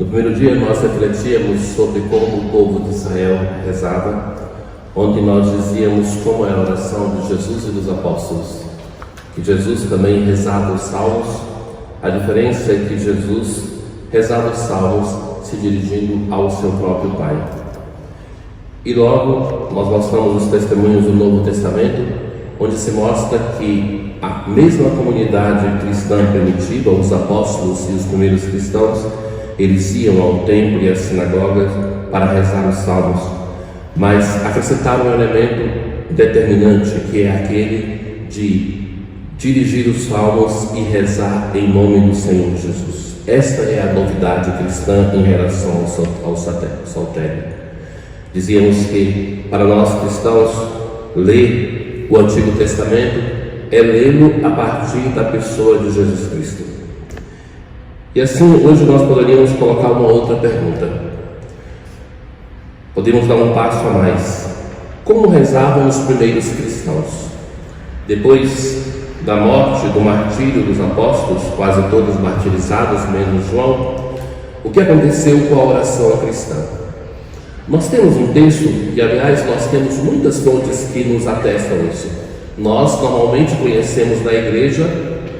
No primeiro dia nós refletíamos sobre como o povo de Israel rezava, onde nós dizíamos como era a oração de Jesus e dos apóstolos, que Jesus também rezava os salmos. A diferença é que Jesus rezava os salmos se dirigindo ao seu próprio Pai. E logo nós mostramos os testemunhos do Novo Testamento, onde se mostra que a mesma comunidade cristã primitiva, os apóstolos e os primeiros cristãos, eles iam ao templo e às sinagogas para rezar os salmos, mas acrescentaram um elemento determinante, que é aquele de dirigir os salmos e rezar em nome do Senhor Jesus. Esta é a novidade cristã em relação ao saltério. Dizíamos que para nós cristãos, ler o Antigo Testamento é lê-lo a partir da pessoa de Jesus Cristo. E assim, hoje nós poderíamos colocar uma outra pergunta. Podemos dar um passo a mais. Como rezavam os primeiros cristãos? Depois da morte, do martírio dos apóstolos, quase todos martirizados, menos João, o que aconteceu com a oração cristã? Nós temos um texto, e aliás nós temos muitas fontes que nos atestam isso. Nós normalmente conhecemos na igreja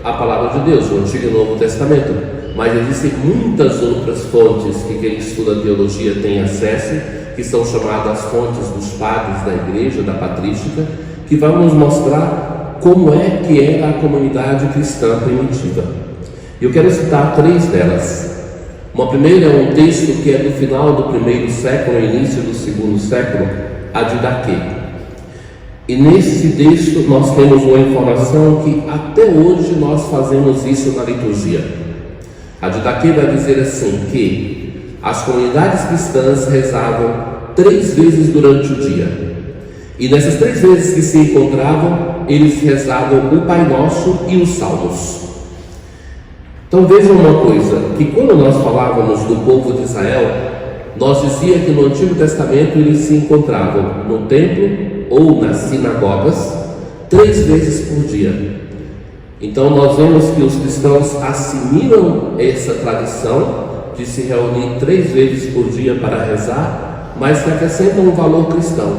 a palavra de Deus, o Antigo e o Novo Testamento, mas existem muitas outras fontes que quem estuda teologia tem acesso, que são chamadas fontes dos padres da igreja, da patrística, que vão nos mostrar como é que era a comunidade cristã primitiva. Eu quero citar 3 delas. Uma primeira é um texto que é do final do 1º século, início do 2º século, a Didaquê. E nesse texto nós temos uma informação que até hoje nós fazemos isso na liturgia. A Didaquê vai dizer assim, que as comunidades cristãs rezavam 3 vezes durante o dia. E nessas 3 vezes que se encontravam, eles rezavam o Pai Nosso e os Salmos. Então vejam uma coisa, que quando nós falávamos do povo de Israel, nós dizíamos que no Antigo Testamento eles se encontravam no templo ou nas sinagogas 3 vezes por dia. Então nós vemos que os cristãos assimilam essa tradição de se reunir 3 vezes por dia para rezar, mas que acrescentam um valor cristão,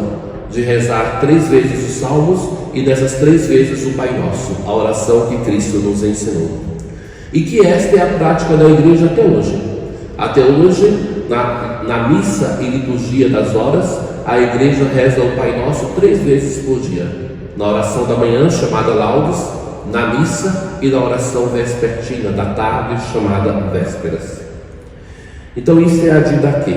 de rezar 3 vezes os salmos e dessas 3 vezes o Pai Nosso, a oração que Cristo nos ensinou. E que esta é a prática da igreja até hoje. Até hoje, na missa e liturgia das horas, a igreja reza o Pai Nosso 3 vezes por dia. Na oração da manhã, chamada Laudes, na missa e na oração vespertina da tarde, chamada Vésperas. Então isso é a Didaquê.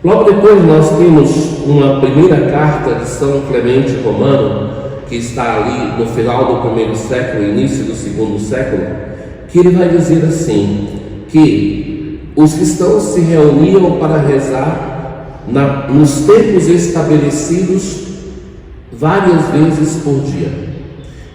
Logo depois nós temos uma primeira carta de São Clemente Romano, que está ali no final do 1º século, início do 2º século, que ele vai dizer assim, que os cristãos se reuniam para rezar nos tempos estabelecidos várias vezes por dia.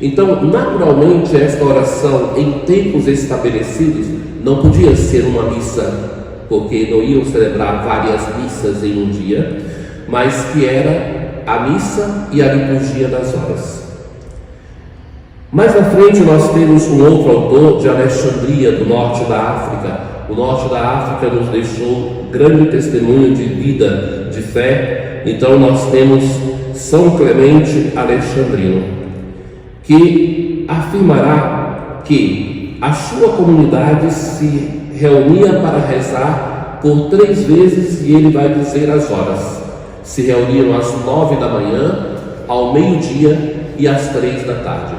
Então, naturalmente, esta oração em tempos estabelecidos não podia ser uma missa, porque não iam celebrar várias missas em um dia, mas que era a missa e a liturgia das horas. Mais à frente nós temos um outro autor de Alexandria, do norte da África. O norte da África nos deixou grande testemunho de vida, de fé. Então nós temos São Clemente Alexandrino, que afirmará que a sua comunidade se reunia para rezar por 3 vezes, e ele vai dizer as horas. Se reuniam às 9 da manhã, ao meio-dia e às 3 da tarde.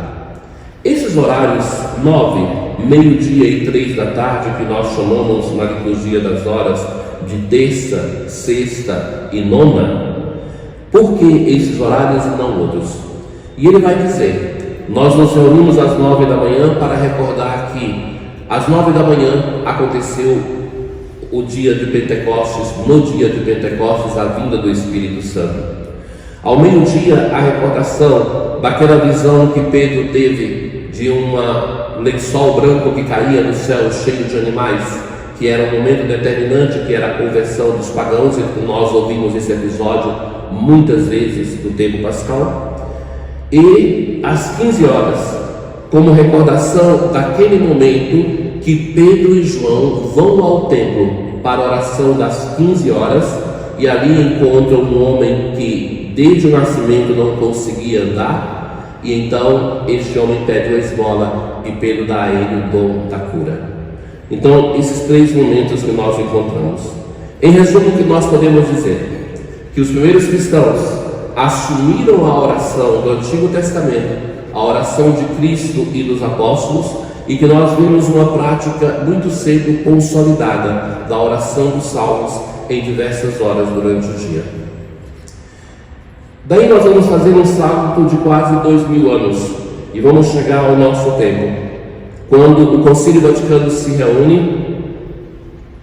Esses horários 9, meio-dia e 3 da tarde, que nós chamamos na liturgia das horas de terça, sexta e nona, por que esses horários e não outros? E ele vai dizer, nós nos reunimos às 9 da manhã para recordar que às 9 da manhã aconteceu o dia de Pentecostes, no dia de Pentecostes, a vinda do Espírito Santo. Ao meio-dia, a recordação daquela visão que Pedro teve de um lençol branco que caía do céu cheio de animais, que era um momento determinante, que era a conversão dos pagãos, e nós ouvimos esse episódio muitas vezes no tempo pascal. E às 15 horas, como recordação daquele momento que Pedro e João vão ao templo para a oração das 15 horas, e ali encontra um homem que desde o nascimento não conseguia andar, e então este homem pede uma esmola e Pedro dá a ele o dom da cura. Então, esses 3 momentos que nós encontramos. Em resumo, o que nós podemos dizer? Que os primeiros cristãos assumiram a oração do Antigo Testamento, a oração de Cristo e dos apóstolos, e que nós vimos uma prática muito cedo consolidada da oração dos salmos em diversas horas durante o dia. Daí nós vamos fazer um salto de quase 2000 anos e vamos chegar ao nosso tempo, quando o Concílio Vaticano se reúne,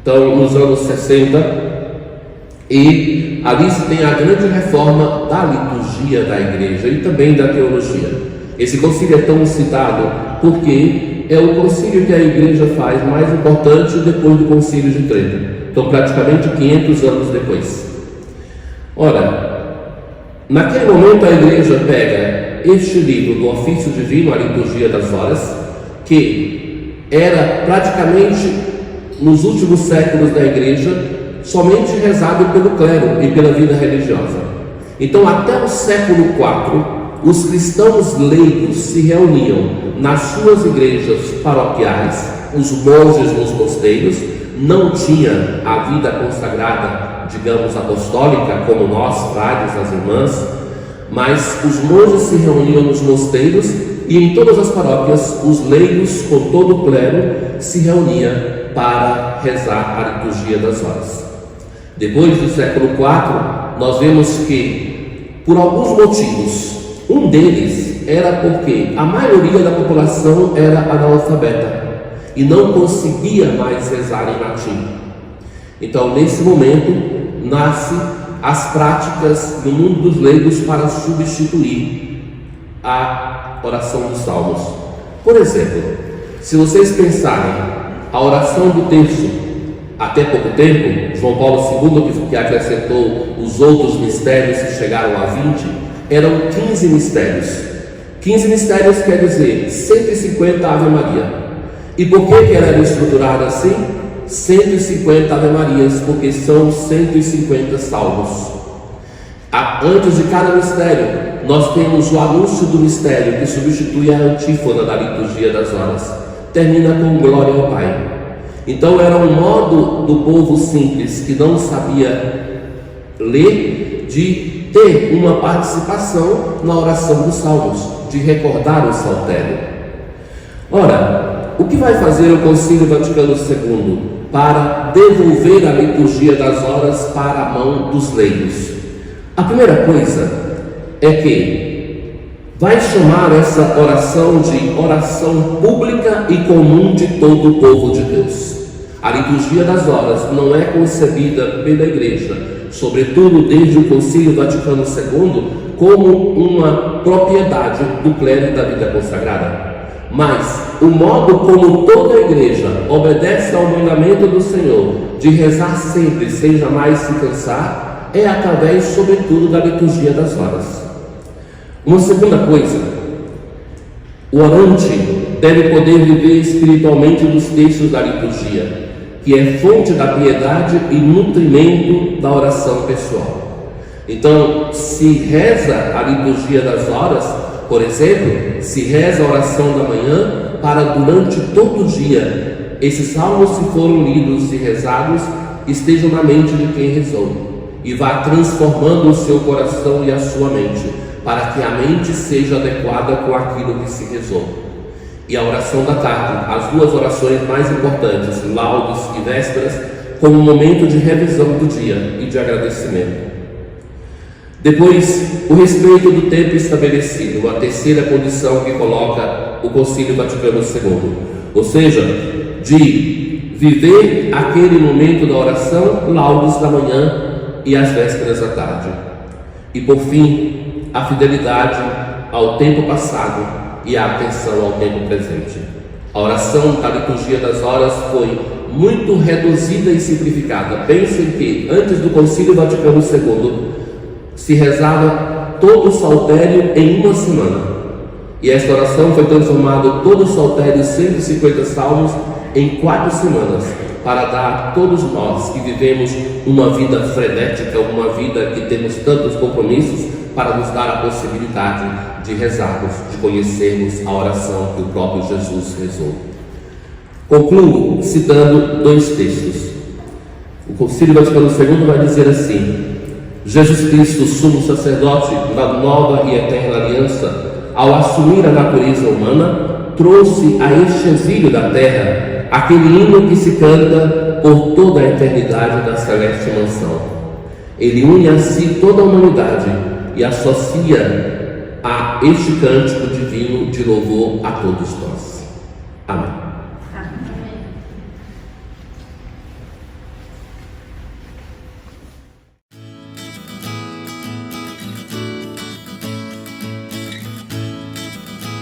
então nos anos 60, e ali se tem a grande reforma da liturgia da igreja e também da teologia. Esse concílio é tão citado porque é o concílio que a igreja faz mais importante depois do Concílio de Trento, então praticamente 500 anos depois. Ora, naquele momento a igreja pega este livro do Ofício Divino, a Liturgia das Horas, que era praticamente nos últimos séculos da igreja somente rezado pelo clero e pela vida religiosa. Então, até o século IV, os cristãos leigos se reuniam nas suas igrejas paroquiais, os monges nos mosteiros. Não tinha a vida consagrada, digamos, apostólica, como nós, frades, as irmãs, mas os monges se reuniam nos mosteiros e em todas as paróquias os leigos, com todo o clero, se reunia para rezar a liturgia das horas. Depois do século IV, nós vemos que, por alguns motivos, um deles era porque a maioria da população era analfabeta e não conseguia mais rezar em latim. Então, nesse momento, nasce as práticas no mundo dos leigos para substituir a oração dos salmos. Por exemplo, se vocês pensarem a oração do terço, até pouco tempo, João Paulo II, que acrescentou os outros mistérios que chegaram a 20, eram 15 mistérios. 15 mistérios quer dizer 150 Ave Maria. E por que ela era estruturada assim? 150 Ave Marias, porque são 150 salmos. Antes de cada mistério, nós temos o anúncio do mistério, que substitui a antífona da liturgia das horas. Termina com glória ao Pai. Então era um modo do povo simples, que não sabia ler, de ter uma participação na oração dos salmos, de recordar o saltério. Ora, o que vai fazer o Concílio Vaticano II para devolver a liturgia das horas para a mão dos leigos? A primeira coisa é que vai chamar essa oração de oração pública e comum de todo o povo de Deus. A liturgia das horas não é concebida pela igreja, sobretudo desde o Concílio Vaticano II, como uma propriedade do clero e da vida consagrada. Mas o modo como toda a igreja obedece ao mandamento do Senhor de rezar sempre, sem jamais se cansar, é através, sobretudo, da liturgia das horas. Uma segunda coisa, o orante deve poder viver espiritualmente dos textos da liturgia, que é fonte da piedade e nutrimento da oração pessoal. Então, se reza a liturgia das horas, por exemplo, se reza a oração da manhã, para durante todo o dia, esses salmos, se foram lidos e rezados, estejam na mente de quem rezou, e vá transformando o seu coração e a sua mente, para que a mente seja adequada com aquilo que se rezou. E a oração da tarde, as duas orações mais importantes, laudes e vésperas, como um momento de revisão do dia e de agradecimento. Depois, o respeito do tempo estabelecido, a terceira condição que coloca o Concílio Vaticano II, ou seja, de viver aquele momento da oração, laudes da manhã e as vésperas da tarde. E por fim, a fidelidade ao tempo passado e a atenção ao tempo presente. A oração da liturgia das horas foi muito reduzida e simplificada. Pensem que antes do Concílio Vaticano II se rezava todo o saltério em uma semana, e esta oração foi transformada, todo o saltério, 150 salmos, em 4 semanas, para dar a todos nós que vivemos uma vida frenética, uma vida que temos tantos compromissos, para nos dar a possibilidade de rezarmos, de conhecermos a oração que o próprio Jesus rezou. Concluo citando dois textos. O Concílio Vaticano II vai dizer assim: Jesus Cristo, sumo sacerdote da nova e eterna aliança, ao assumir a natureza humana, trouxe a este exílio da terra aquele hino que se canta por toda a eternidade da celeste mansão. Ele une a si toda a humanidade e associa a este cântico divino de louvor a todos nós.